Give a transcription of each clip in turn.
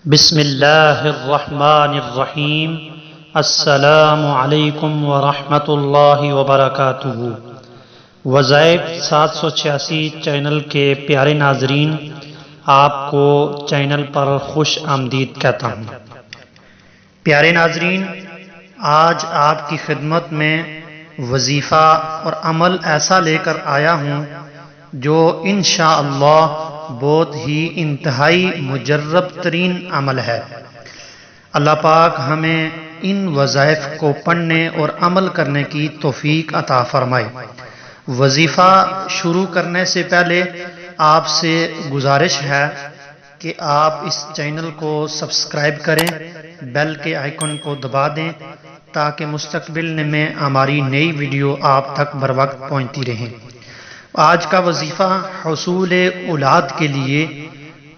بسم اللہ الرحمن الرحیم۔ السلام علیکم ورحمۃ اللہ وبرکاتہ۔ وظائف 786 چینل کے پیارے ناظرین، آپ کو چینل پر خوش آمدید کہتا ہوں۔ پیارے ناظرین، آج آپ کی خدمت میں وظیفہ اور عمل ایسا لے کر آیا ہوں جو انشاءاللہ بہت ہی انتہائی مجرب ترین عمل ہے۔ اللہ پاک ہمیں ان وظائف کو پڑھنے اور عمل کرنے کی توفیق عطا فرمائے۔ وظیفہ شروع کرنے سے پہلے آپ سے گزارش ہے کہ آپ اس چینل کو سبسکرائب کریں، بیل کے آئیکن کو دبا دیں تاکہ مستقبل میں ہماری نئی ویڈیو آپ تک بر وقت پہنچتی رہیں۔ آج کا وظیفہ حصول اولاد کے لیے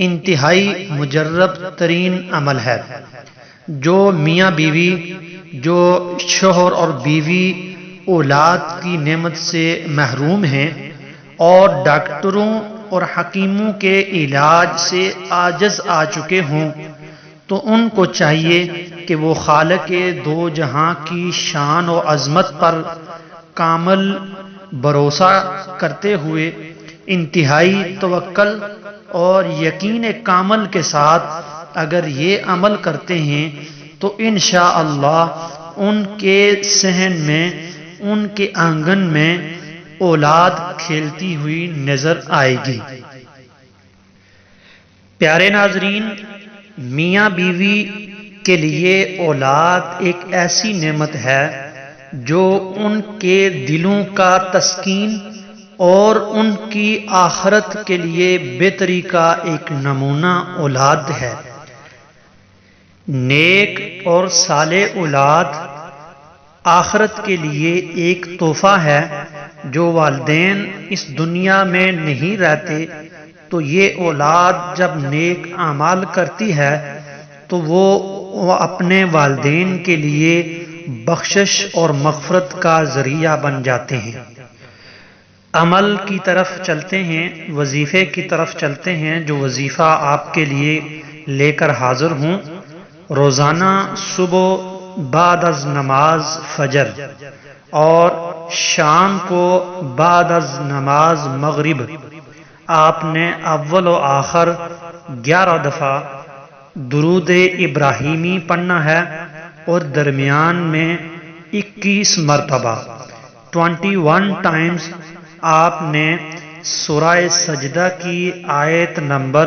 انتہائی مجرب ترین عمل ہے۔ جو میاں بیوی، جو شوہر اور بیوی اولاد کی نعمت سے محروم ہیں اور ڈاکٹروں اور حکیموں کے علاج سے عاجز آ چکے ہوں، تو ان کو چاہیے کہ وہ خالق دو جہاں کی شان و عظمت پر کامل بھروسہ کرتے ہوئے انتہائی توکل اور یقین کامل کے ساتھ اگر یہ عمل کرتے ہیں تو انشاءاللہ ان کے صحن میں، ان کے آنگن میں اولاد کھیلتی ہوئی نظر آئے گی۔ پیارے ناظرین، میاں بیوی کے لیے اولاد ایک ایسی نعمت ہے جو ان کے دلوں کا تسکین اور ان کی آخرت کے لیے بہتری کا ایک نمونہ اولاد ہے۔ نیک اور صالح اولاد آخرت کے لیے ایک تحفہ ہے۔ جو والدین اس دنیا میں نہیں رہتے تو یہ اولاد جب نیک اعمال کرتی ہے تو وہ اپنے والدین کے لیے بخشش اور مغفرت کا ذریعہ بن جاتے ہیں۔ عمل کی طرف چلتے ہیں، وظیفے کی طرف چلتے ہیں جو وظیفہ آپ کے لیے لے کر حاضر ہوں۔ روزانہ صبح بعد از نماز فجر اور شام کو بعد از نماز مغرب آپ نے اول و آخر 11 دفعہ درود ابراہیمی پڑھنا ہے اور درمیان میں 21 مرتبہ 21 ٹائمز آپ نے سورہ سجدہ کی آیت نمبر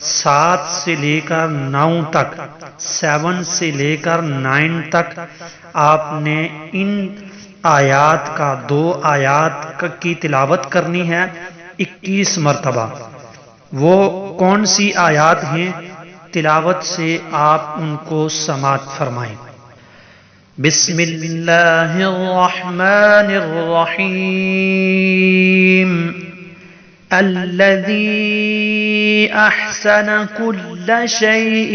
7 سے لے کر 9 تک، 7 سے لے کر 9 تک آپ نے ان آیات کا 2 آیات کی تلاوت کرنی ہے 21 مرتبہ۔ وہ کون سی آیات ہیں؟ تلاوت سے آپ ان کو سماعت فرمائیں۔ بسم اللہ الرحمن الرحیم۔ الذی احسن کل شیء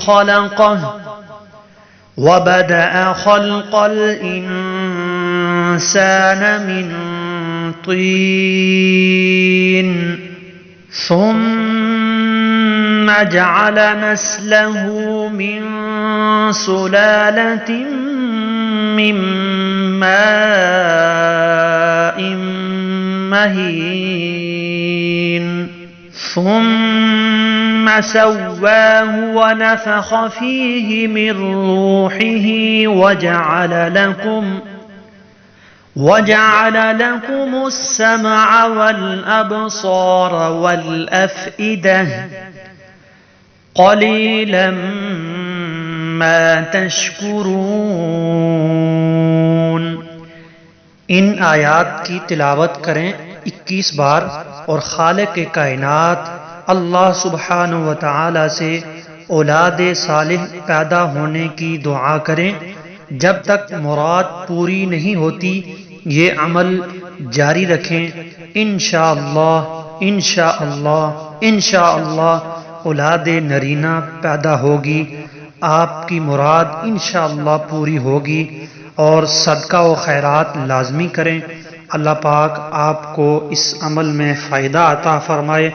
خلقہ وبدأ خلق الانسان من طین ثم جعل نسله من سلالة من ماء مهين ثم سواه ونفخ فيه من روحه وجعل لكم السمع والأبصار والأفئدة قليلا ما تشکرون۔ ان آیات کی تلاوت کریں 21 بار اور خالق کائنات اللہ سبحانہ و تعالی سے اولاد صالح پیدا ہونے کی دعا کریں۔ جب تک مراد پوری نہیں ہوتی یہ عمل جاری رکھیں۔ انشاءاللہ انشاءاللہ انشاءاللہ اولاد نرینہ پیدا ہوگی، آپ کی مراد انشاءاللہ پوری ہوگی۔ اور صدقہ و خیرات لازمی کریں۔ اللہ پاک آپ کو اس عمل میں فائدہ عطا فرمائے۔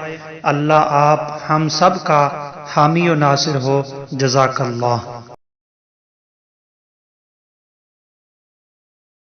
اللہ آپ ہم سب کا حامی و ناصر ہو۔ جزاک اللہ۔